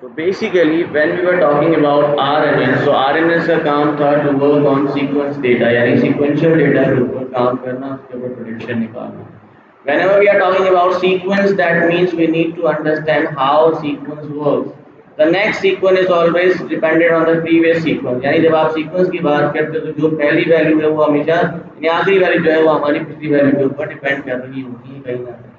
So basically, when we were talking about RNN, so RNN का काम था to work on sequence data, यानी sequential data के ऊपर काम करना, उसके ऊपर prediction निकालना. Whenever we are talking about sequence, that means we need to understand how sequence works. The next sequence is always dependent on the previous sequence. यानी जब आप sequence की बात करते हो तो जो पहली वैल्यू है वो हमेशा यानी आखिरी वैल्यू जो है वो हमारी पिछली वैल्यू के ऊपर डिपेंड कर रही होगी कहीं ना कहीं.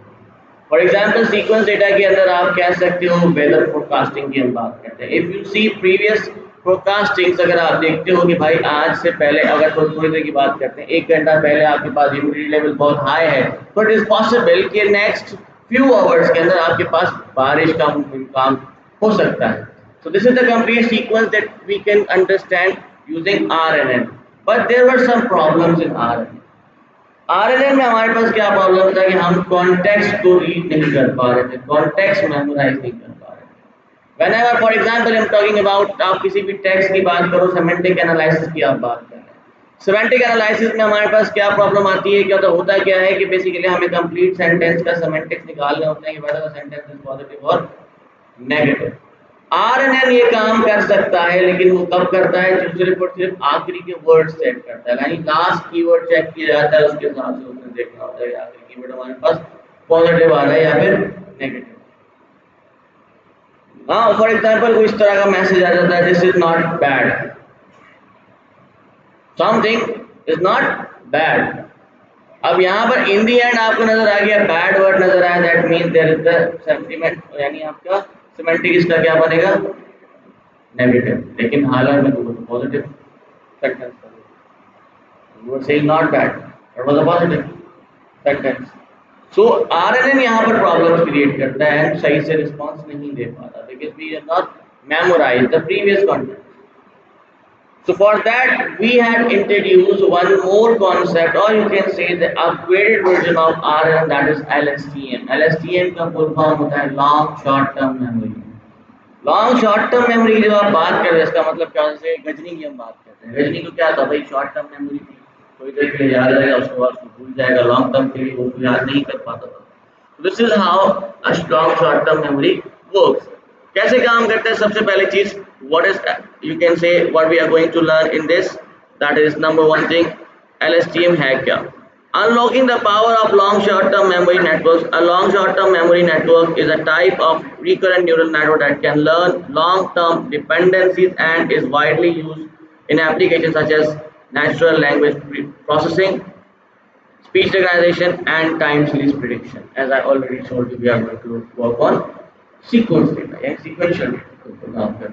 फॉर एग्जाम्पल सीक्वेंस डेटा के अंदर आप कह सकते हो वेदर फोरकास्टिंग की हम बात करते हैं. इफ यू सी प्रीवियस फोरकास्टिंग्स, अगर आप देखते हो कि भाई आज से पहले अगर थोड़ी देर की बात करते हैं, 1 घंटा पहले आपके पास ह्यूमिडिटी लेवल बहुत हाई है, तो इट इज पॉसिबल कि नेक्स्ट फ्यू आवर्स के अंदर आपके पास बारिश का इम्कान हो सकता है. So this is the complete sequence that we can understand using RNN. But there were some problems in RNN. RNN में हमारे पास क्या प्रॉब्लम था कि हम कॉन्टेक्स्ट को रीड नहीं कर पा रहे थे, कॉन्टेक्स्ट मेमोराइज नहीं कर पा रहे थे. Whenever for example I am talking about, आप किसी भी टेक्स्ट की बात करो, सेमेंटिक एनालिसिस की आप बात कर रहे हैं. सेमेंटिक एनालिसिस में हमारे पास क्या प्रॉब्लम आती है, क्या तो होता क्या है कि बेसिकली हमें कंप्लीट सेंटेंस का सेमेंटिक्स निकालने होते हैं कि whether the sentence is positive और नेगेटिव. RNN ये काम कर सकता है, लेकिन वो कब करता है, सिर्फ और सिर्फ आखिरी के वर्ड चेक करता है, यानी लास्ट कीवर्ड चेक किया जाता है, उसके हिसाब से उसने देखना होता है कि आखिरी कीवर्ड हमारे पास पॉजिटिव आ रहा है या फिर नेगेटिव. हाँ, फॉर एग्जांपल कोई इस तरह का मैसेज आ जाता है, this is not bad, something is not bad. अब यहाँ पर इन दी एंड आपको नजर आ गया बैड वर्ड नजर आया, that means there is the sentiment, यानी आपका सिमेंटिक इसका क्या बनेगा, नेगेटिव. लेकिन हालांकि में तो पॉजिटिव सेंटेंस था, you are saying not bad, it was a positive sentence. So RNN यहाँ पर प्रॉब्लम्स क्रिएट करता है एंड सही से रिस्पांस नहीं दे पाता because we have not memorized the previous content. So for that we had introduced one more concept, or you can say the upgraded version of RNN, that is LSTM. LSTM का full form होता है long short term memory. Long short term memory जब आप बात कर रहे हैं, इसका मतलब क्या, जैसे गजनी की हम बात करते हैं, गजनी को क्या था भाई, शॉर्ट टर्म मेमोरी थी, थोड़ी देर के लिए याद रहेगा, उसके बाद उसको भूल जाएगा. लॉन्ग टर्म के लिए वो याद नहीं कर पाता था. This is how a long short term memory works. कैसे काम करते हैं, सबसे पहली चीज what is, you can say what we are going to learn in this, that is number one thing, LSTM है क्या. Unlocking the power of long short-term memory networks. A long short-term memory network is a type of recurrent neural network that can learn long-term dependencies and is widely used in applications such as natural language processing, speech recognition, and time series prediction. As I already told you, we are going to work on sequence data, yeah, sequential data.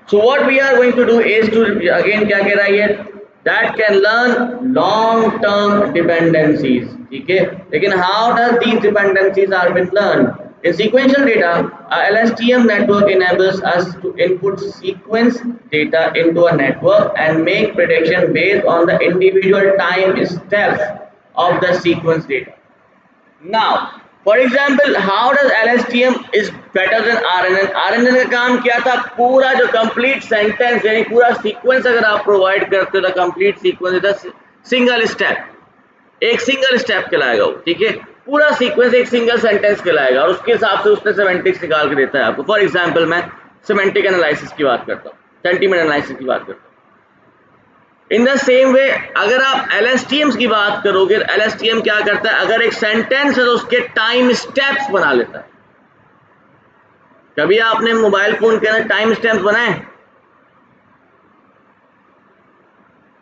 So what we are going to do is to again क्या कह रहा है ये, that can learn long term dependencies. ठीक है, लेकिन how does these dependencies are been learned? In sequential data, a LSTM network enables us to input sequence data into a network and make prediction based on the individual time steps of the sequence data. Now, for example, how does LSTM is better than RNN? RNN का काम क्या था, पूरा जो complete sentence यानी पूरा sequence अगर आप provide करते हो, the complete sequence is a single step, एक single step कहलाएगा वो. ठीक है, पूरा sequence एक single sentence कहलाएगा और उसके हिसाब से उसने semantics निकाल के देता है आपको. For example, मैं semantic analysis की बात करता हूँ, sentiment analysis की बात करता हूँ. इन द सेम वे अगर आप LSTM की बात करोगे, LSTM क्या करता है, अगर एक सेंटेंस है तो उसके टाइम स्टेप्स बना लेता है. कभी आपने मोबाइल फोन के अंदर टाइम स्टेप्स बनाए,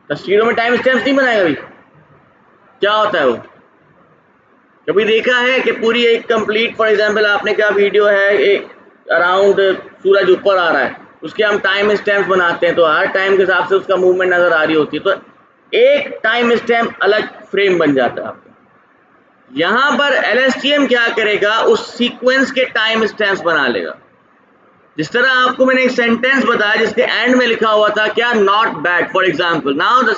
तस्वीरों में टाइम स्टेप्स नहीं बनाए कभी, क्या होता है वो, कभी देखा है कि पूरी एक कंप्लीट, फॉर एग्जांपल आपने क्या वीडियो है, एक अराउंड सूरज ऊपर आ रहा है, उसके हम टाइम स्टैम्प बनाते हैं, तो हर टाइम के हिसाब से उसका मूवमेंट नजर आ रही होती है, तो एक टाइम स्टैम्प अलग फ्रेम बन जाता है आपका. यहां पर LSTM क्या करेगा, उस सीक्वेंस के टाइम स्टैम्प्स बना लेगा. जिस तरह आपको मैंने एक सेंटेंस बताया जिसके एंड में लिखा हुआ था क्या, not bad, for example, now the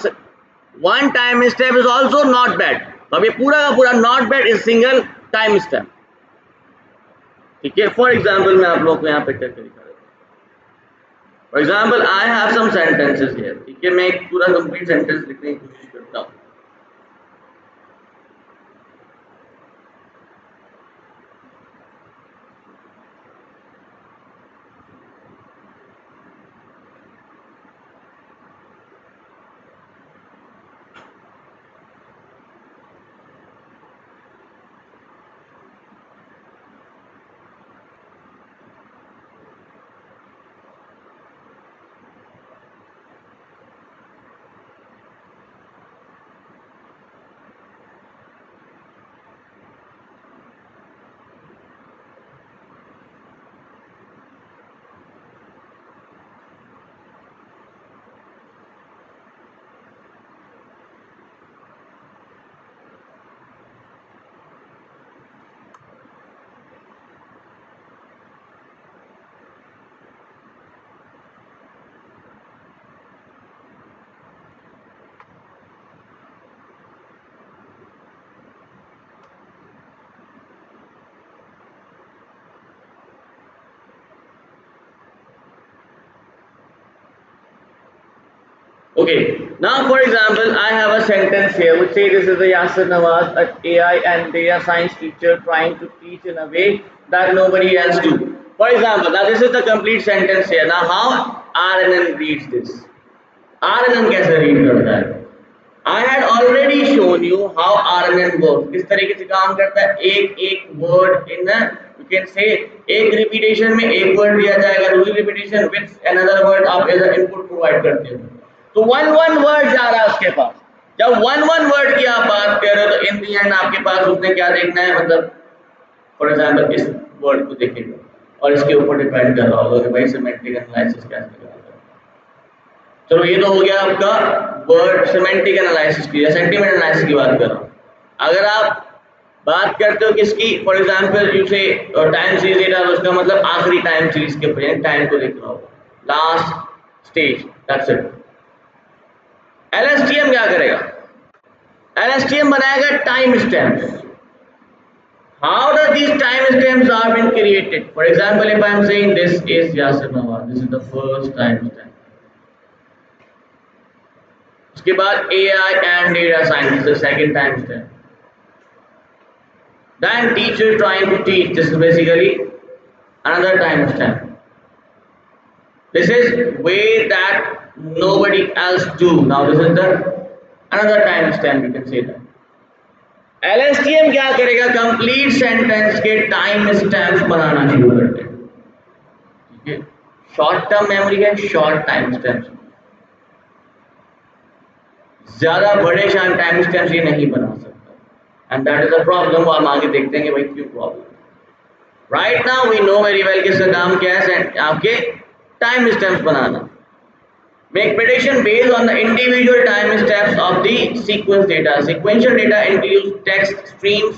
one time stamp is also not bad. अब ये पूरा का पूरा not bad is single time stamp. ठीक है, फॉर एग्जांपल मैं आप लोग को यहाँ पे करके दिखा देता हूँ. For example I have some sentences here. ठीक है, मैं एक पूरा कंप्लीट सेंटेंस लिखने की कोशिश करता हूँ. Okay, now for example, I have a sentence here which says this is a Yasir Nawaz, an AI and data science teacher trying to teach in a way that nobody else do. For example, now this is the complete sentence here. Now how RNN reads this? RNN कैसे read करता है? I had already shown you how RNN works. किस तरीके से काम करता है? एक एक word in a you can say एक repetition में एक word दिया जाएगा, दूसरी repetition with another word आप as a input provide करते हो. तो one word जा रहा है उसके पास. जब one word की आप बात कर रहे हो तो in the end आपके पास उसने क्या देखना है, मतलब for example इस word को देखेगा और इसके ऊपर डिपेंड कर रहा होगा कि भाई semantic analysis कैसे करना है. चलो ये तो हो गया आपका वर्ड सिमेंटिक एनालिसिस की या सेंटीमेंट एनालिसिस की बात कर रहा हूँ. अगर आप बात करते हो किसकी, फॉर एग्जांपल यू से टाइम सीरीज डेटा, उसका मतलब आखिरी टाइम सीरीज के ऊपर टाइम को देख रहा होगा, last stage, that's it. LSTM क्या करेगा? एलएसटीएम बनाएगा time stamps. How do these time stamps are been created? For example if I am saying this is Yasir Nawaz, this is the first time stamp. उसके बाद AI and data science, the second time step. Then teacher trying to teach, this is basically another time step. This is way that nobody else do. Now this is the another time step, you can say that. LSTM क्या करेगा? Complete sentence के time stamps बनाना शुरू कर देगा. ठीक है, short term memory है, शॉर्ट टाइम स्टैम्प्स. ज्यादा बड़े शान टाइम स्टैम्प्स ये नहीं बना सकता, and that is a problem. वो हम आगे देखते हैं कि भाई क्यों problem. Right now we know very well कि इसका काम क्या है, आपके टाइम स्टैम्प्स बनाना. Make prediction based on the individual time stamps of the sequence data. Sequential data includes text streams,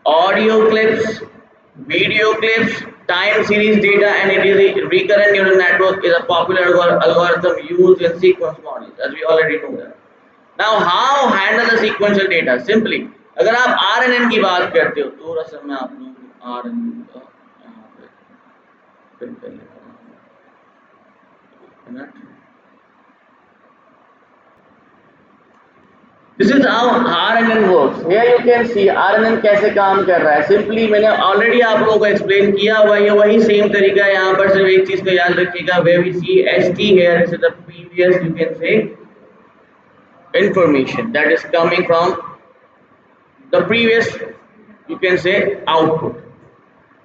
audio clips, video clips, time series data, and it is a recurrent neural network is a popular algorithm used in sequence models, as we already know that. Now, how handle the sequential data? Simply, अगर आप RNN की बात करते हो, थोड़ा सा मैं आप लोगों को RNN का यहाँ पे फिल कर लेता हूँ. This is how RNN works. Here you can see RNN कैसे काम कर रहा है. Simply मैंने ऑलरेडी आप लोगों को एक्सप्लेन किया हुआ है, वही सेम तरीका है. यहाँ पर सिर्फ एक चीज को याद रखिएगा, where we see ST here, this is the previous you can say information that is coming from the previous you can say output.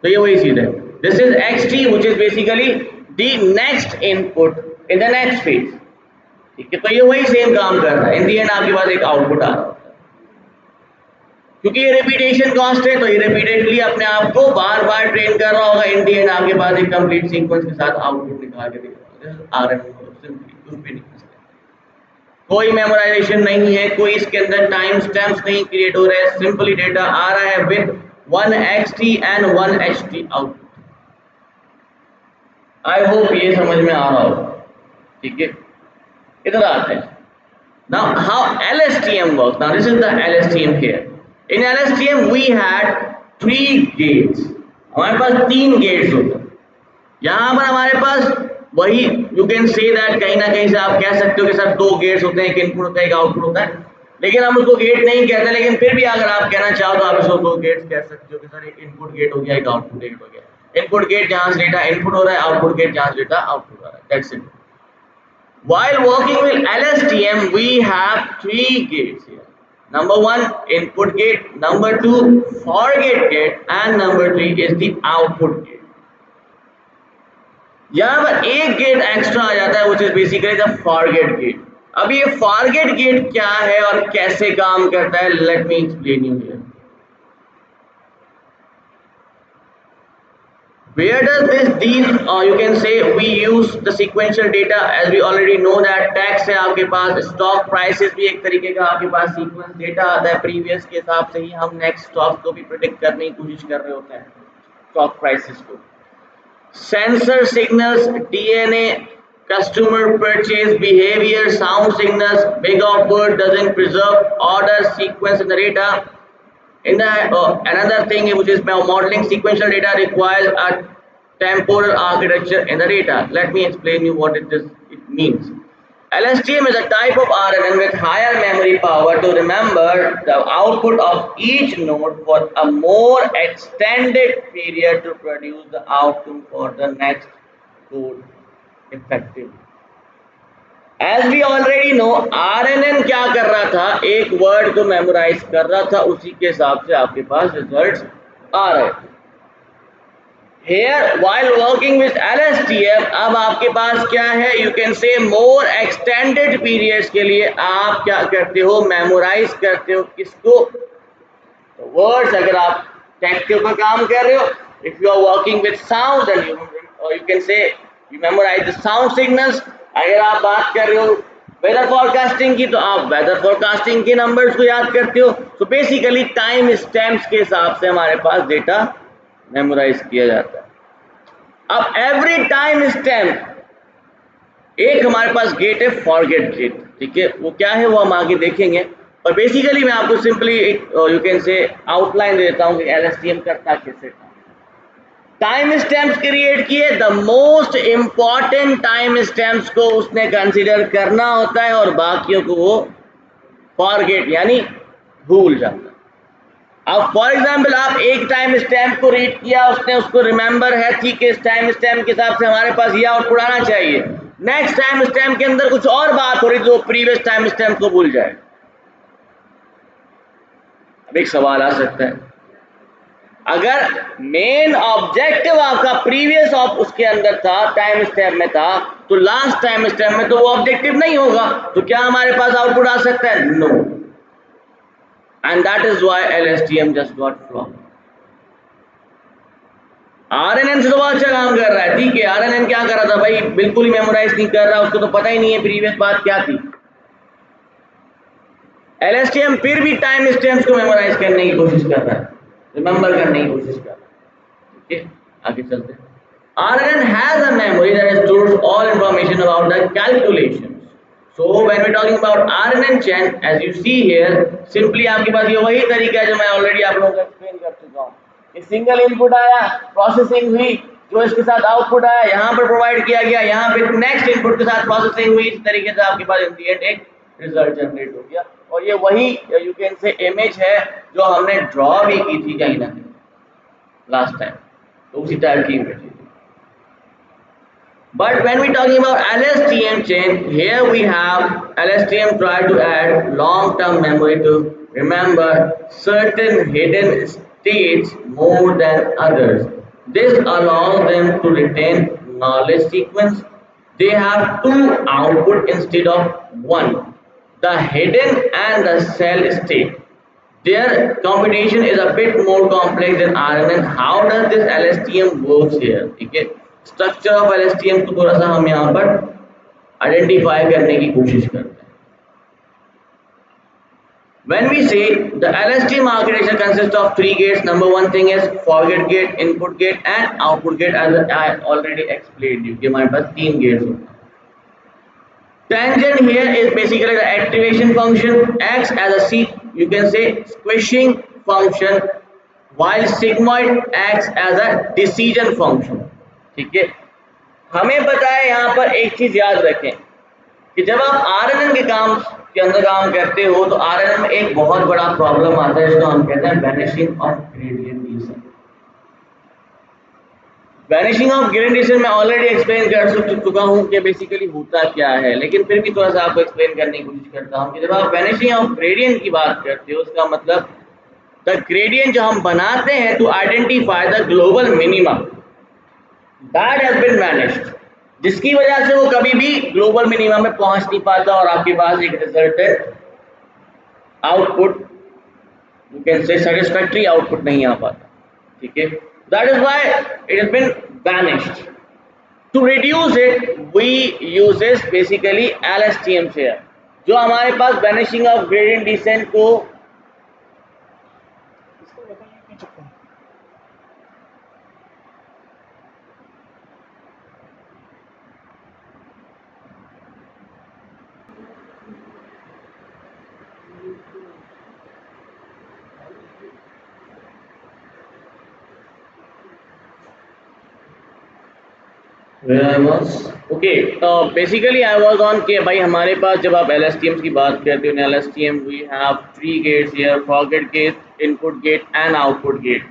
तो ये वही चीज है. This is XT which is basically the next input in the next phase. ठीक है, तो ये वही सेम काम कर रहा है. इन दी एंड आपके पास एक आउटपुट आ रहा होता है. क्योंकि ये रिपीटेशन कॉस्ट है तो ये रिपीटेडली अपने आप को बार बार ट्रेन कर रहा होगा. इन दी एंड आपके पास एक कंप्लीट सीक्वेंस के साथ आउटपुट निकाल के देगा. कुछ भी नहीं, कोई मेमोराइजेशन नहीं है, कोई इसके अंदर टाइम स्टैम्प्स नहीं क्रिएट हो रहे हैं. सिंपली डेटा आ रहा है with 1xt and 1ht output. I hope ये समझ में आ रहा होगा. ठीक है, इधर आते हैं. Now how LSTM works? Now this is the LSTM here. In LSTM we had 3 gates. हमारे पास 3 gates होते हैं. यहाँ पर हमारे पास वही you can say that कहीं ना कहीं से आप कह सकते हो कि सर 2 gates होते हैं, एक इनपुट होता है, एक आउटपुट होता है. लेकिन हम उसको गेट नहीं कहते, लेकिन फिर भी अगर आप कहना चाहो तो आप इसको 2 गेट्स कह सकते हो कि सर एक इनपुट गेट हो गया, एक आउटपुट गेट हो गया. इनपुट गेट जहाँ से डेटा इनपुट हो रहा है, आउटपुट गेट जहाँ से डेटा आउटपुट हो रहा है. That's it. While working with LSTM, we have 3 gates here. Number 1 input gate, number 2 forget gate, and number 3 is the output gate. यहाँ पर एक गेट एक्स्ट्रा आ जाता है which is basically the forget gate. अब ये forget gate क्या है और कैसे काम करता है? Let me explain you here. Where does these you can say we use the sequential data, as we already know that tax है आपके पास, stock prices भी एक तरीके का आपके पास sequence data आता है. previous के हिसाब से ही हम next stock को भी predict करने की कोशिश कर रहे होते हैं, stock prices को. Sensor signals, DNA, customer purchase behavior, sound signals, big of word doesn't preserve order sequence in the data. In the another thing which is modeling sequential data requires a temporal architecture in the data. Let me explain you what it means. LSTM is a type of RNN with higher memory power to remember the output of each node for a more extended period to produce the outcome for the next code effectively. As we already know, RNN क्या कर रहा था, एक word को memorise कर रहा था, उसी के हिसाब से आपके पास रिजल्ट्स आ रहे थे. Here, while working with LSTM, अब आपके पास क्या है, you can say more extended periods के लिए आप क्या करते हो, मेमोराइज करते हो किसको, तो वर्ड्स. अगर आप टेक्स्ट का काम कर रहे हो, if you are working with sound, then you can say you memorize the sound signals. अगर आप बात कर रहे हो वेदर फॉरकास्टिंग की, तो आप वेदर फॉरकास्टिंग के नंबर्स को याद करते हो. तो बेसिकली टाइम स्टैम्प्स के हिसाब से हमारे पास डेटा मेमोराइज किया जाता है. अब एवरी टाइम स्टैम्प एक हमारे पास गेट है, फॉरगेट गेट. ठीक है, वो क्या है वो हम आगे देखेंगे. और बेसिकली मैं आपको सिंपली एक यू कैन से आउटलाइन देता हूँ कि एलएसटीएम करता कैसे. टाइम स्टैम्प्स क्रिएट किए, the most important time stamps को उसने कंसीडर करना होता है और बाकियों को वो फॉरगेट यानी भूल जाता है. अब फॉर एग्जाम्पल आप एक टाइम स्टैम्प को रीड किया, उसने उसको रिमेंबर है, ठीक है, इस टाइम स्टैम्प के हिसाब से हमारे पास ये आउटपुट आना चाहिए. नेक्स्ट टाइम स्टैम्प के अंदर कुछ और बात हो रही जो प्रीवियस टाइम स्टैम्प को भूल जाए. अब एक सवाल आ सकता है, अगर मेन ऑब्जेक्टिव आपका प्रीवियस उसके अंदर था, टाइम स्टैम्प में था, तो लास्ट टाइम स्टैम्प में तो वो ऑब्जेक्टिव नहीं होगा, तो क्या हमारे पास आउटपुट आ सकता है? No. And that is why LSTM just got flop. RNN से तो बहुत अच्छा काम कर रहा है, ठीक है. RNN क्या कर रहा था भाई, बिल्कुल ही मेमोराइज नहीं कर रहा, उसको तो पता ही नहीं है प्रीवियस बात क्या थी. LSTM फिर भी टाइम स्टैम्प्स को मेमोराइज करने की कोशिश कर रहा है, रिमेंबर करने की कोशिश कर रहा है. ठीक है, आगे चलते हैं. RNN has a memory that stores all information about the calculations. So when we talking about RNN chain, as you see here, simply आपके पास ये वही तरीका है जो मैं ऑलरेडी आप लोगों को एक्सप्लेन कर चुका हूँ. सिंगल इनपुट आया, प्रोसेसिंग हुई, जो इसके साथ आउटपुट आया यहाँ पर प्रोवाइड किया गया, यहाँ पे नेक्स्ट इनपुट के साथ प्रोसेसिंग हुई, इस तरीके से आपके पास इन दी एंड एक रिजल्ट जनरेट हो गया. और ये वही यू कैन से इमेज है जो हमने ड्रॉ भी की थी कहीं ना कहीं लास्ट टाइम, तो उसी टाइप की image. But when we talking about LSTM chain, here we have LSTM try to add long-term memory to remember certain hidden states more than others. This allows them to retain knowledge sequence. They have two output instead of one, the hidden and the cell state. Their computation is a bit more complex than RNN. How does this LSTM works here? ठीक है, structure of LSTM को थोड़ा सा हम यहाँ पर identify करने की कोशिश करते हैं. When we say the LSTM architecture consists of three gates, number one thing is forget gate, input gate and output gate. As I already explained you कि हमारे पास तीन gates होते हैं. Tangent here is basically the activation function, acts as a you can say squishing function, while sigmoid acts as a decision function. ठीक है, हमें पता है यहाँ पर एक चीज याद रखें कि जब आप RNN के काम के अंदर काम करते हो तो RNN में एक बहुत बड़ा प्रॉब्लम आता है जिसको हम कहते हैं vanishing of gradient decent. Vanishing of gradient decent मैं ऑलरेडी एक्सप्लेन कर चुका हूँ कि बेसिकली होता क्या है, लेकिन फिर भी थोड़ा सा आपको एक्सप्लेन करने की कोशिश करता हूँ कि जब आप वैनिशिंग ऑफ ग्रेडियंट की बात करते हो, उसका मतलब द ग्रेडियंट जो हम बनाते हैं to identify the global minimum that has been vanished, जिसकी वजह से वो कभी भी ग्लोबल मिनिमम में पहुंच नहीं पाता और आपके पास एक resultant output you can say satisfactory output नहीं आ पाता. ठीक है, that is why it has been vanished. To reduce it we uses basically LSTM here, जो हमारे पास वैनिशिंग ऑफ ग्रेडियंट डिसेंट को Where I was? Okay, basically I was on कि भाई हमारे पास जब आप LSTMs की बात करते हो, in LSTM we have three gates here: forget gate, input gate, and output gate.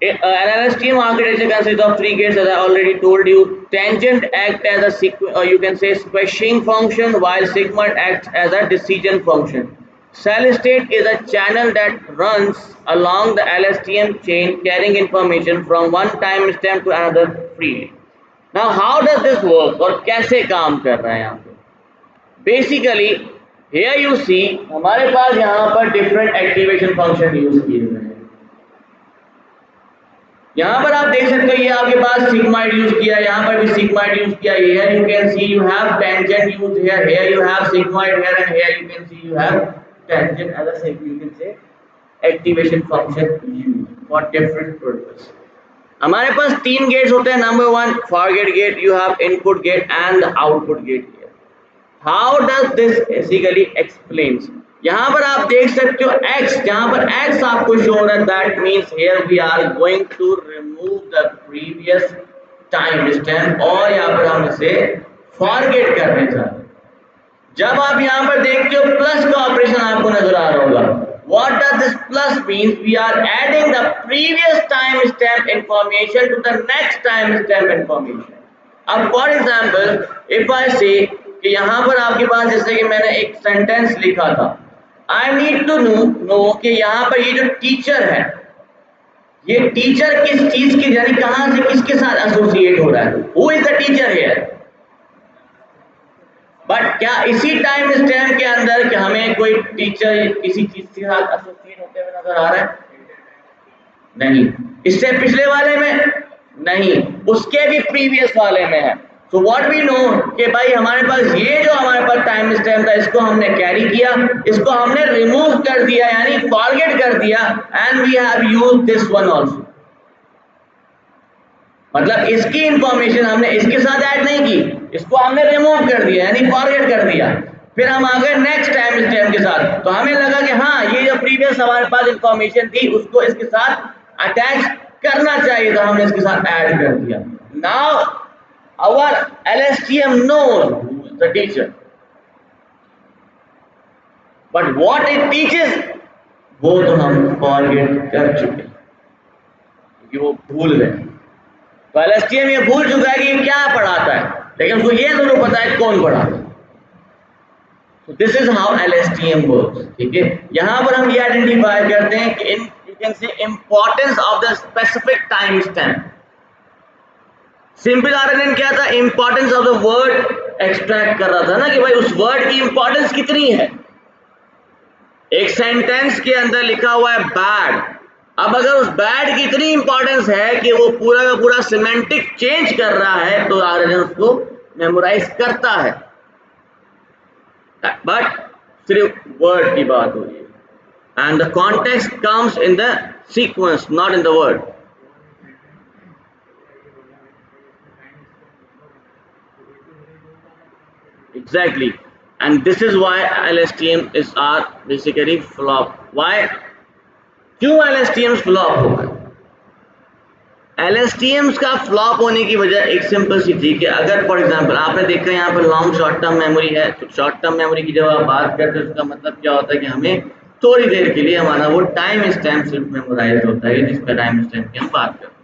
An LSTM architecture consists of three gates, as I already told you. Tangent act as a you can say squashing function, while sigma acts as a decision function. Solid state is a channel that runs along the LSTM chain, carrying information from one timestamp to another freely. Now how does this work और कैसे काम कर रहा है यहाँ पे? Basically here you see हमारे पास यहाँ पर different activation function यूज किए हुए हैं. यहाँ पर आप देख सकते हो ये आपके पास sigmoid यूज किया, यहाँ पर भी sigmoid यूज किया. Here you can see you have tangent used here. Here you have sigmoid here, and here you can see you have tangent as a you can say activation function used for different purpose. हमारे पास तीन gates होते हैं. Number one forget gate, you have input gate and output gate. How does this basically explains? यहाँ पर आप देख सकते हो x, जहाँ पर x आपको शो हो रहा है, that means here we are going to remove the previous time stamp, और यहाँ पर हम इसे फॉरगेट करने जा रहे हैं. जब आप यहाँ पर देखते हो प्लस का ऑपरेशन आपको नजर आ रहा होगा. What does this plus means? We are adding the previous timestamp information to the next timestamp information. अब for example, if I say कि यहाँ पर आपके पास जैसे कि मैंने एक सेंटेंस लिखा था, I need to know कि यहाँ पर ये जो टीचर है, ये टीचर किस चीज की यानी कहाँ से किसके साथ एसोसिएट हो रहा है? Who is the teacher here? But क्या इसी टाइम स्टैम्प के अंदर कि हमें कोई टीचर किसी चीज के साथ एसोसिएट होते हुए नजर आ रहा है? नहीं. इससे पिछले वाले में नहीं, उसके भी प्रीवियस वाले में है. सो व्हाट वी नो कि भाई हमारे पास ये जो हमारे पास टाइम स्टैम्प था, इसको हमने कैरी किया, इसको हमने रिमूव कर दिया यानी फॉरगेट कर दिया, and we have used this one also. मतलब इसकी इंफॉर्मेशन हमने इसके साथ ऐड नहीं की, इसको हमने रिमूव कर दिया यानी फॉरगेट कर दिया. फिर हम आ गए नेक्स्ट टाइम स्टैम्प के साथ, तो हमें लगा कि हाँ ये जो प्रीवियस हमारे पास इंफॉर्मेशन थी उसको इसके साथ अटैच करना चाहिए, तो हमने इसके साथ ऐड कर दिया. Now our LSTM knows the teacher, but what it teaches वो तो हम फॉरगेट कर चुके क्योंकि वो भूल गए. तो LSTM ये भूल चुका है कि ये क्या पढ़ाता है, लेकिन उसको ये जरूर पता है कौन पढ़ाता है. तो this is how LSTM works. ठीक है, यहाँ पर हम ये आइडेंटिफाई करते हैं कि in you can say importance of the specific time stamp. Simple RNN क्या था? Importance of the word extract कर रहा था ना कि भाई उस वर्ड की इंपॉर्टेंस कितनी है. एक सेंटेंस के अंदर लिखा हुआ है बैड, अब अगर उस बैड की इतनी इंपॉर्टेंस है कि वो पूरा का पूरा सिमेंटिक चेंज कर रहा है, तो RNN उसको मेमोराइज करता है. बट सिर्फ वर्ड की बात हो रही है, and the context comes in the sequence, not in the word. Exactly, and this is why LSTM is are basically flop. Why? क्यों LSTMs फ्लॉप हो गए? LSTMs का फ्लॉप होने की वजह एक सिंपल सी थी कि अगर फॉर एग्जांपल आपने देखा यहाँ पर लॉन्ग शॉर्ट टर्म मेमोरी है, तो शॉर्ट टर्म मेमोरी की जब आप बात करते हैं उसका मतलब क्या होता है कि हमें थोड़ी देर के लिए हमारा वो टाइम स्टैम्प सिर्फ मेमोराइज होता है, जिसका टाइम स्टैम्प की हम बात करते हैं.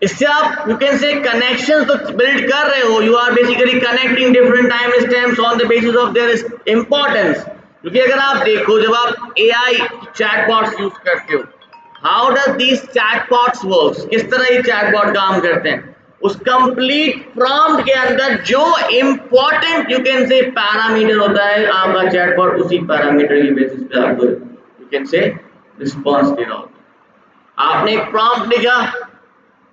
इससे आप यू कैन से कनेक्शन तो बिल्ड कर रहे हो, you are basically connecting different time stamps on the basis of their importance. क्योंकि अगर आप देखो जब आप AI चैटबॉट्स यूज करते हो, how does these chatbots works, किस तरह ये चैटबॉट काम करते हैं? उस कंप्लीट प्रॉम्प्ट के अंदर जो इंपॉर्टेंट यू कैन से पैरामीटर होता है, आपका चैटबॉट उसी पैरामीटर की बेसिस पे आपको यू कैन से रिस्पॉन्स दे रहा होता है. आपने एक प्रॉम्प्ट लिखा,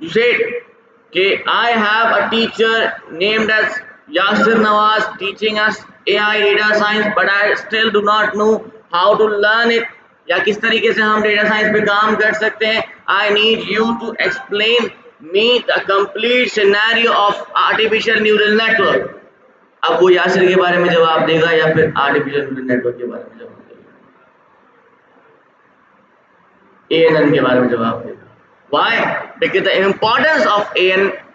you said okay, I have a teacher named as Yasir Nawaz teaching us AI data science, but I still do not know how to learn it, या किस तरीके से हम डेटा साइंस पे काम कर सकते हैं. I need you to explain me the complete scenario of artificial neural network. अब वो यासिर के बारे में जवाब देगा या फिर आर्टिफिशियल न्यूरल नेटवर्क के बारे में जवाब देगा, ANN के बारे में जवाब देगा. Why? Because the importance of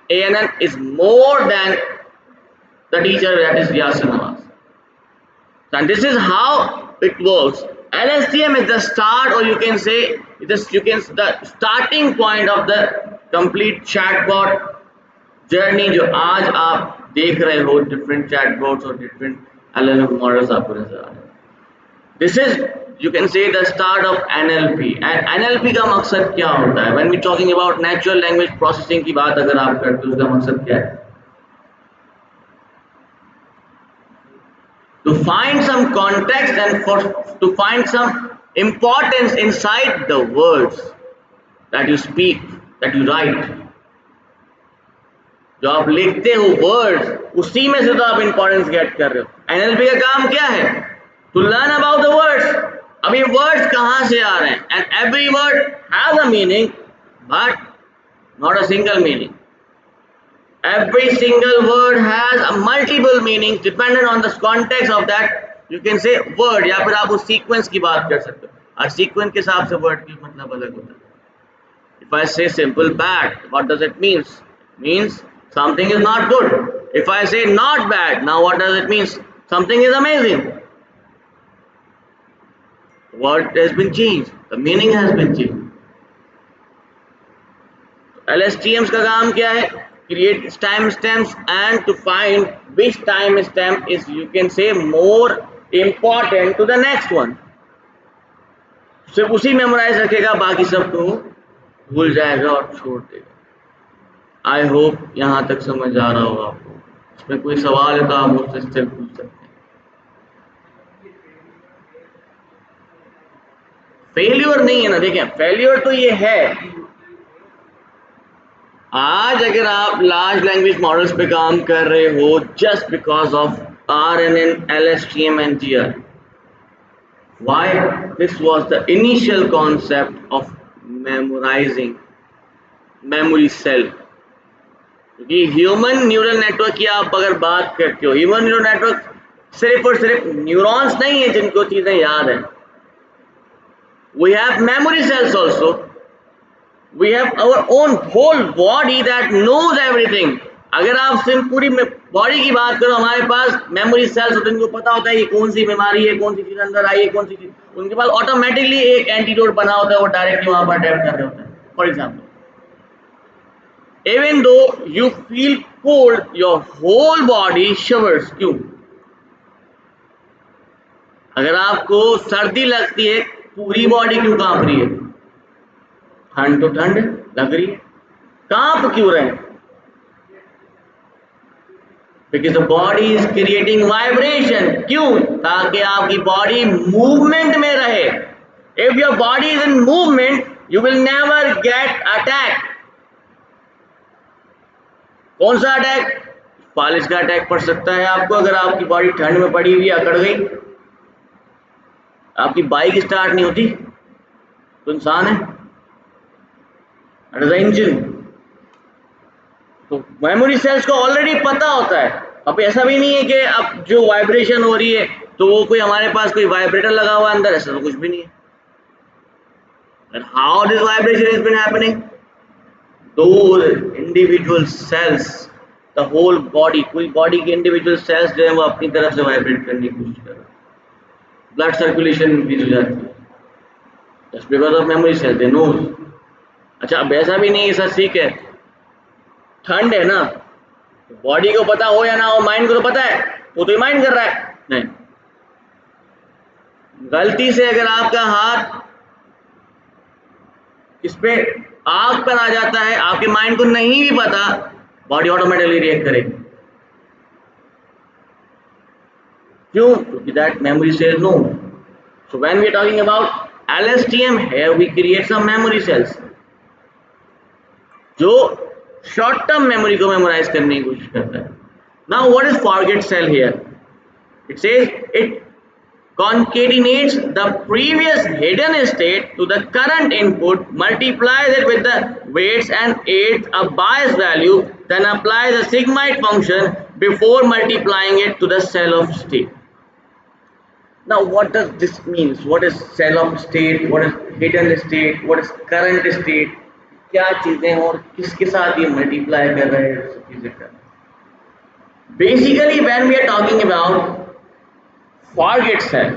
ANN is more than the teacher, that is Yasir Nawaz. And this is how it works. LSTM is the start, or you can say the starting point of the complete chatbot journey जो आज आप देख रहे हो, different chatbots और different LLM models आपको नजर आ रहे हैं. This is you can say the start of NLP. And NLP का मकसद क्या होता है? When we talking about natural language processing की बात अगर आप करते हो, उसका मकसद क्या है? To find some context and to find some importance inside the words that you speak, that you write. जो आप लिखते हो वर्ड्स, उसी में से तो आप इंपॉर्टेंस गेट कर रहे हो. NLP का काम क्या है? To learn about the words. अब ये वर्ड्स कहाँ से आ रहे हैं? And every word has a meaning, but not a single meaning. Every single word has a multiple meanings dependent on the context of that, you can say word, या फिर आप उस सीक्वेंस की बात कर सकते हो. और सीक्वेंस के हिसाब से वर्ड की मतलब अलग होता है. If I say simple bad, what does it means? Means something is not good. If I say not bad, now what does it mean? Something is amazing. Word has been changed, the meaning has been changed. LSTMs का काम क्या है? Create timestamps and to find which timestamp is, you can say, more important to the next one. सिर्फ उसी memorise रखेगा, बाकी सब तो भूल जाएगा और छोड़ देगा. आई होप यहाँ तक समझ आ रहा होगा आपको. इसमें कोई सवाल है तो आप मुझसे स्टिल पूछ सकते हैं. फेल्योर नहीं है ना. देखें, फेल्योर तो ये है, आज अगर आप लार्ज लैंग्वेज मॉडल्स पे काम कर रहे हो just because of RNN, LSTM and GR. Why? This was the initial concept of memorizing memory cell. क्योंकि ह्यूमन न्यूरल नेटवर्क की आप अगर बात करते हो, ह्यूमन न्यूरल नेटवर्क सिर्फ और सिर्फ न्यूरॉन्स नहीं है जिनको चीजें याद है. We have memory cells also. We have our own whole body that knows everything. अगर आप सिर्फ पूरी बॉडी की बात करो, हमारे पास मेमोरी सेल्स होते हैं, उनको पता होता है कि कौन सी बीमारी है, कौन सी चीज अंदर आई है, कौन सी चीज, उनके पास ऑटोमेटिकली एक एंटीडोट बना होता है, वो डायरेक्टली वहां पर अटैक कर रहे होते हैं. For example, even though you feel cold, your whole body shivers. क्यों? अगर आपको सर्दी लगती है, पूरी बॉडी क्यों कांप रही है? ठंड तो ठंड लग रही है, कांप क्यों रहे हैं? Because the body is creating vibration. क्यों? ताकि आपकी बॉडी मूवमेंट में रहे. If your body is in movement, you will never get attacked. कौन सा अटैक? फालिज का अटैक पड़ सकता है आपको अगर आपकी बॉडी ठंड में पड़ी हुई अकड़ गई. आपकी बाइक स्टार्ट नहीं होती तो इंसान है, इंजन. तो मेमोरी सेल्स को ऑलरेडी पता होता है. अब ऐसा भी नहीं है कि अब जो वाइब्रेशन हो रही है तो वो कोई हमारे पास कोई वाइब्रेटर लगा हुआ अंदर, ऐसा तो कुछ भी नहीं है. And how this vibration has been happening? Those individual cells, the whole body, पूरी बॉडी के इंडिविजुअल सेल्स जो है वो अपनी तरफ से वाइब्रेट करने की कोशिश कर रहे हैं. ब्लड सर्कुलेशन इंक्रीज हो जाती है just because of memory cell, they know. अच्छा, अब ऐसा भी नहीं है सर, ठीक है ठंड है ना, बॉडी को पता हो या ना हो, माइंड को तो पता है, वो तो माइंड कर रहा है. नहीं, गलती से अगर आपका हाथ इस पे आग पर आ जाता है, आपके माइंड को नहीं भी पता, बॉडी ऑटोमेटिकली रिएक्ट करेगी. क्यों? क्योंकि that memory cell know. So when we are talking about LSTM, here we create some memory cells जो शॉर्ट टर्म मेमोरी को मेमोराइज करने की कोशिश करता है. Now what is forget cell here? It says it concatenates the previous hidden state to the current input, multiplies it with the weights and adds a bias value, then applies a sigmoid function before multiplying it to the cell of state. Now what does this mean? What is cell of state? What is hidden state? What is current state? क्या चीजें हैं और किसके साथ ये multiply कर रहे हैं, सब चीजें कर रहे हैं। Basically when we are talking about forget cell,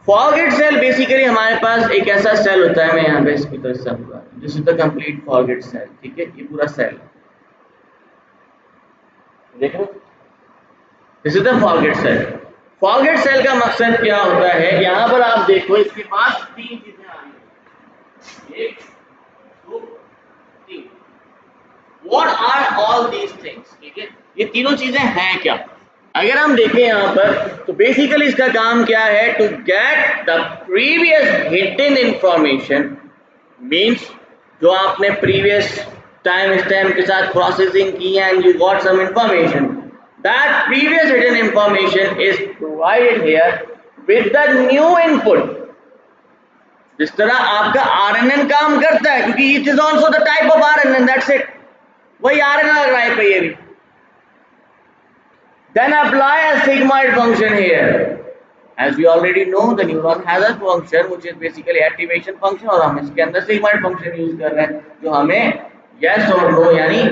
forget cell basically हमारे पास एक ऐसा सेल होता है, मैं यहाँ पे इसकी तरह से समझा, this is the complete forget cell, ठीक है, ये पूरा सेल देखो, this is the forget cell. Forget cell का मकसद क्या होता है, यहाँ पर आप देखो इसके पास तीन चीजें आ रही हैं, एक दो तीन, what are all these things, ठीक है, ये तीनों चीजें हैं क्या। अगर हम देखें यहाँ पर तो बेसिकली इसका काम क्या है, to get the previous hidden information, means जो आपने प्रीवियस टाइम स्टैम्प के साथ प्रोसेसिंग की है and you got some information, that previous hidden information is provided here with the new input. जिस तरह आपका आरएनएन काम करता है, क्योंकि it is also the type of RNN, that's it, वही आरएनएन लग रहा है पे ये भी। Then apply a sigmoid function here. As we already know, the neuron has a function which is basically activation function, और हम इसके अंदर sigmoid function यूज कर रहे हैं जो हमें yes और no यानी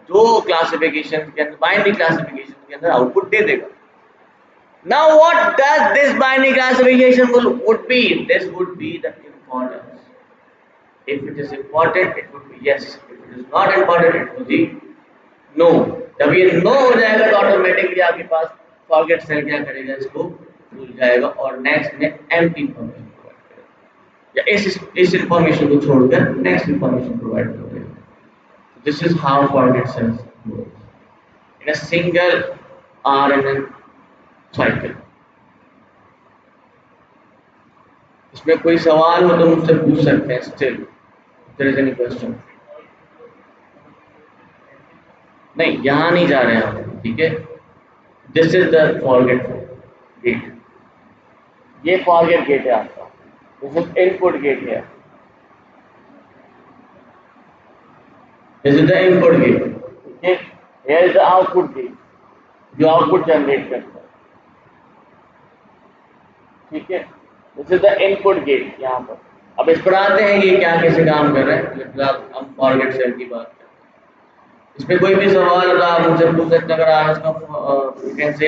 दो क्लासिफिकेशन के अंदर, बाइनरी क्लासिफिकेशन के अंदर आउटपुट दे देगा। Now what does this binary classification would be? This would be the importance. If it is important, it would be yes. If it is not important, it would be no. जब ये no हो जाएगा तो automatically आपके पास forget cell क्या करेगा, इसको भूल जाएगा और नेक्स्ट में एम्प्टी इंफॉर्मेशन प्रोवाइड करेगा, या इस इंफॉर्मेशन को छोड़कर नेक्स्ट इंफॉर्मेशन प्रोवाइड करेगा। This is how forget cells work in a single RNN cycle. इसमें कोई सवाल हो तो मुझसे पूछ सकते हैं, still there is any question. नहीं, यहाँ नहीं जा रहे हैं हम, ठीक है। This is the forget gate, ये फॉरगेट गेट है आपका, दिस इज इनपुट गेट है, this is the input gate, ठीक है। Here is the output gate जो आउटपुट जनरेट करता है, ठीक है। This is the input gate यहाँ पर। अब इस पर आते हैं कि क्या कैसे काम कर रहे हैं, फिलहाल हम फॉरगेट सेल की बात करते हैं। इसमें कोई भी सवाल होगा आप मुझसे पूछ सकते हैं। अगर आप इसको कैसे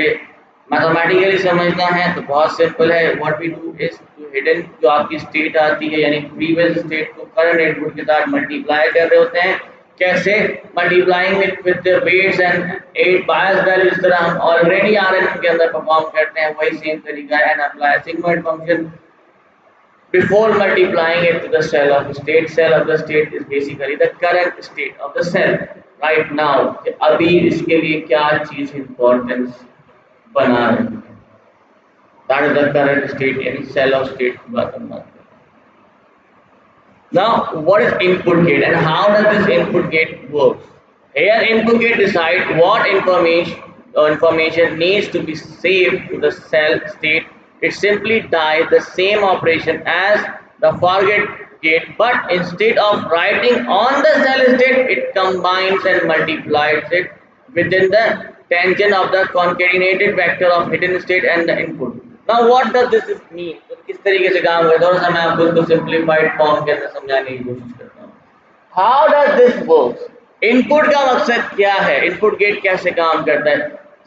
मैथमेटिकली समझना है तो बहुत सिंपल है। What we do is to hidden जो आपकी स्टेट आती है, यानी प्रीवियस स्टेट को करंट इनपुट के साथ मल्टीप्लाई कर रहे होते हैं। कैसे multiplying with the weights and 8 bias value, इस तरह हम ऑलरेडी आरएनएन के अंदर परफॉर्म करते हैं, वही सेम तरीका है। And apply sigmoid function before multiplying it to the cell of the state. Cell of the state is basically the current state of the cell right now, कि अभी इसके लिए क्या चीज इंपॉर्टेंस बना रही है, that is the current state, यानी cell of state की बात हम बात करें। Now what is input gate and how does this input gate works? Here input gate decide what information needs to be saved to the cell state. It simply does the same operation as the forget gate, but instead of writing on the cell state, it combines and multiplies it within the tangent of the concatenated vector of hidden state and the input. Now what does this mean? तो किस तरीके से काम करता है, थोड़ा सा मैं आपको इसको सिंप्लीफाइड फॉर्म के अंदर समझाने की कोशिश करता हूँ। How does this works? Input का मकसद क्या है, इनपुट गेट कैसे काम करता है।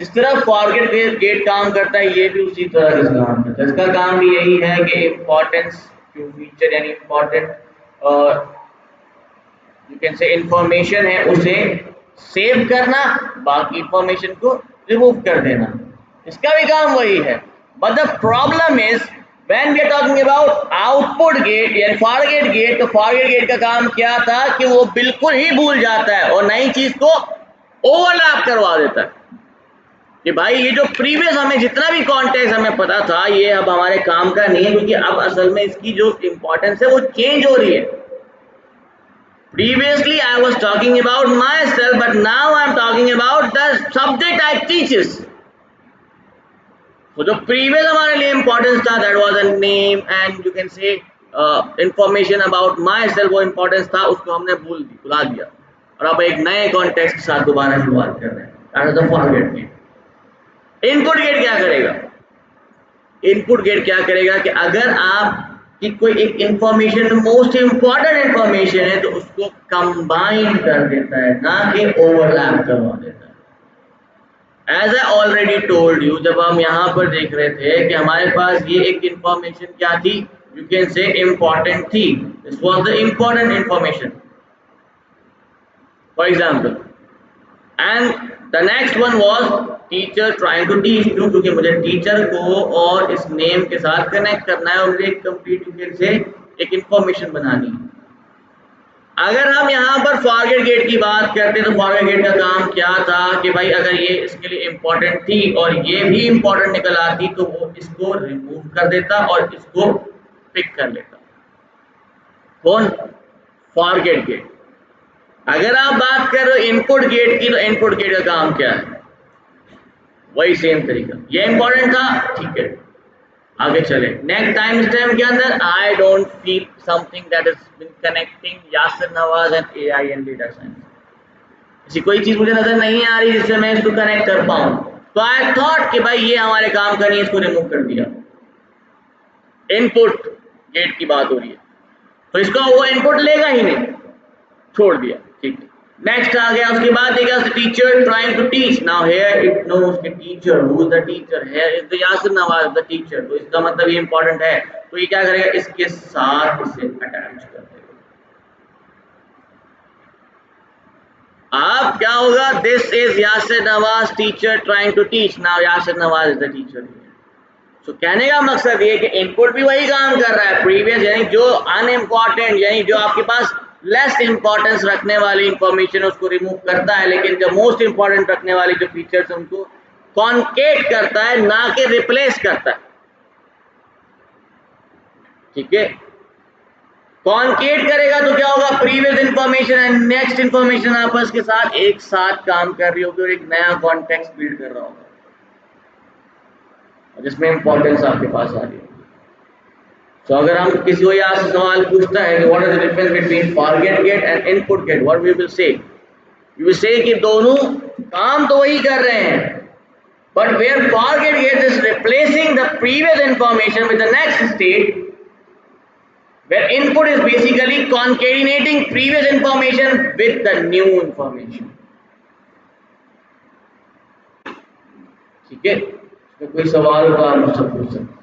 जिस तरह फॉरगेट गेट काम करता है, ये भी उसी तरह से काम करता है। इसका काम भी यही है कि इम्पोर्टेंस जो फीचर यानी इम्पोर्टेंट यू कैन से इंफॉर्मेशन है उसे सेव करना, बाकी इंफॉर्मेशन को रिमूव कर देना, इसका भी काम वही है। But the problem is when we are talking about output gate या फॉरगेट गेट, तो फॉरगेट गेट का काम क्या था कि वो बिल्कुल ही भूल जाता है और नई चीज को ओवरलैप करवा देता है कि भाई ये जो प्रीवियस हमें जितना भी कॉन्टेक्स्ट हमें पता था ये अब हमारे काम का नहीं है, क्योंकि अब असल में इसकी जो इंपॉर्टेंस है वो चेंज हो रही है। Previously I was talking about myself, but now I am talking about the subject I teaches. So जो previous हमारे लिए importance था, that was a name and you can say information about myself, वो importance था, उसको हमने भुला दिया और अब एक नए context के साथ दोबारा शुरुआत कर रहे हैं। That is the forget gate. Input gate क्या करेगा, इनपुट गेट क्या करेगा कि अगर आप कि कोई एक इंफॉर्मेशन मोस्ट इंपॉर्टेंट इंफॉर्मेशन है तो उसको कंबाइन कर देता है, ना कि ओवरलैप करवा देता है। As I already told you, जब हम यहाँ पर देख रहे थे कि हमारे पास ये एक इंफॉर्मेशन क्या थी, यू कैन से इम्पॉर्टेंट थी, this was the important information for example, and the next one was teacher trying to teach, क्यों? क्योंकि मुझे टीचर को और इस नेम के साथ कनेक्ट करना है और मुझे एक कंप्लीट यू कैन से एक इंफॉर्मेशन बनानी है। अगर हम यहाँ पर फॉरगेट गेट की बात करते तो फॉरगेट गेट का काम क्या था कि भाई अगर ये इसके लिए इम्पोर्टेंट थी और ये भी इम्पोर्टेंट निकल आती तो वो इसको रिमूव कर देता और इसको पिक कर लेता। कौन? Forget gate. अगर आप बात कर रहे हो इनपुट गेट की, तो इनपुट गेट का काम क्या है? वही सेम तरीका, ये इंपॉर्टेंट था, ठीक है, आगे चले। नेक्स्ट टाइम स्टैम्प के अंदर I don't feel something that is been connecting Yasir Nawaz and AI and data science. ऐसी कोई चीज मुझे नजर नहीं आ रही जिससे मैं इसको कनेक्ट कर पाऊं, तो आई थॉट कि भाई ये हमारे काम का नहीं, इसको रिमूव कर दिया। इनपुट गेट की बात हो रही है तो इसका वो इनपुट लेगा ही नहीं, छोड़ दिया, ठीक है। नेक्स्ट आ गया, उसके बाद देखा teacher trying to teach, now here it knows कि teacher, who is the teacher, here is the Yasir Nawaz the teacher, तो इसका मतलब ये इंपॉर्टेंट है, तो ये क्या करेगा, इसके साथ इसे अटैच कर देगा। अब क्या होगा, this is Yasir Nawaz teacher trying to teach, now Yasir Nawaz is the teacher. तो कहने का मकसद ये कि इनपुट भी वही काम कर रहा है, प्रीवियस यानी जो अनइम्पॉर्टेंट यानी जो आपके पास लेस इंपॉर्टेंस रखने वाली इंफॉर्मेशन उसको रिमूव करता है, लेकिन जो मोस्ट इंपॉर्टेंट रखने वाली जो फीचर्स उनको कॉन्केट करता है, ना कि रिप्लेस करता है, ठीक है। कॉन्केट करेगा तो क्या होगा, previous information and next information आपस के साथ एक साथ काम कर रही होगी और एक नया कॉन्टेक्स्ट बिल्ड कर रहा होगा जिसमें इंपॉर्टेंस आपके पास आ रही है। तो अगर हम किसी को यहाँ से सवाल पूछता है कि what is the difference between forget gate and input gate, what we will say, we will say कि दोनों काम तो वही कर रहे हैं, but where forget gate is replacing the previous information with the next state, where input is basically concatenating previous information with the new information, ठीक है। इसमें कोई सवाल होगा आप मुझसे पूछ सकते हैं।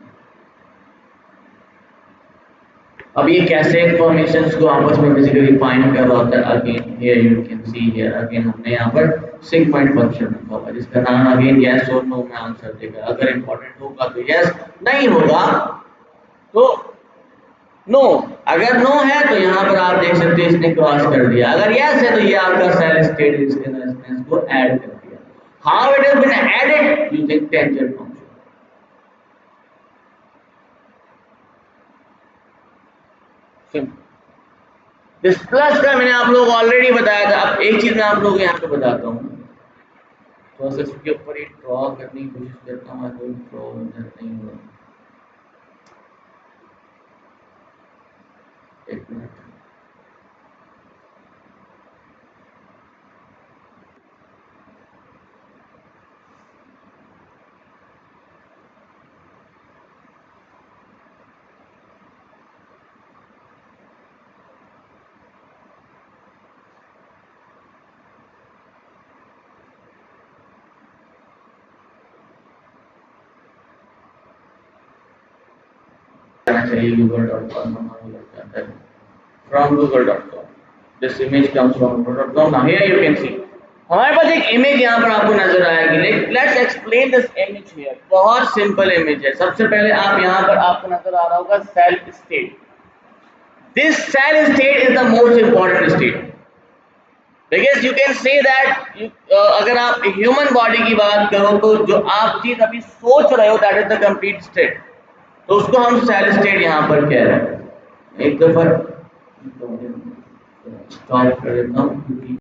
अब ये कैसे इंफॉर्मेशंस को आपस में बेसिकली फाइंड कर रहा होता है, again here you can see here again हमने यहाँ पर सिगमेंट फंक्शन रखा हुआ है जिसका नाम अगेन यस और नो में आंसर देगा। अगर इंपॉर्टेंट होगा तो यस, नहीं होगा तो नो। अगर नो है तो यहाँ पर आप देख सकते हैं इसने क्रॉस कर दिया, अगर यस है तो ये आपका सेल स्टेट इसको ऐड कर दिया। How it has been added using tangent function. This plus का मैंने आप लोगों को ऑलरेडी बताया था। अब एक चीज मैं आप लोगों को यहाँ पे बताता हूँ, तो इसके ऊपर ही ड्रॉ करने की कोशिश करता हूँ, कोई ड्रॉ नहीं हुआ। एक मिनट, चाहिए google.com लग जाता है, from google.com, this image comes from google.com। now here you can see हमारे पास एक इमेज यहाँ पर आपको नजर आएगी। Let's explain this image here. बहुत सिंपल इमेज है। सबसे पहले आप यहाँ पर आपको नजर आ रहा होगा cell state. This cell state is the most important state because you can say that अगर आप ह्यूमन बॉडी की बात करो तो जो आप चीज अभी सोच रहे हो that is the complete state, तो उसको हम सेल स्टेट यहाँ पर कह रहे हैं। एक दफा स्टॉप कर देता हूँ क्योंकि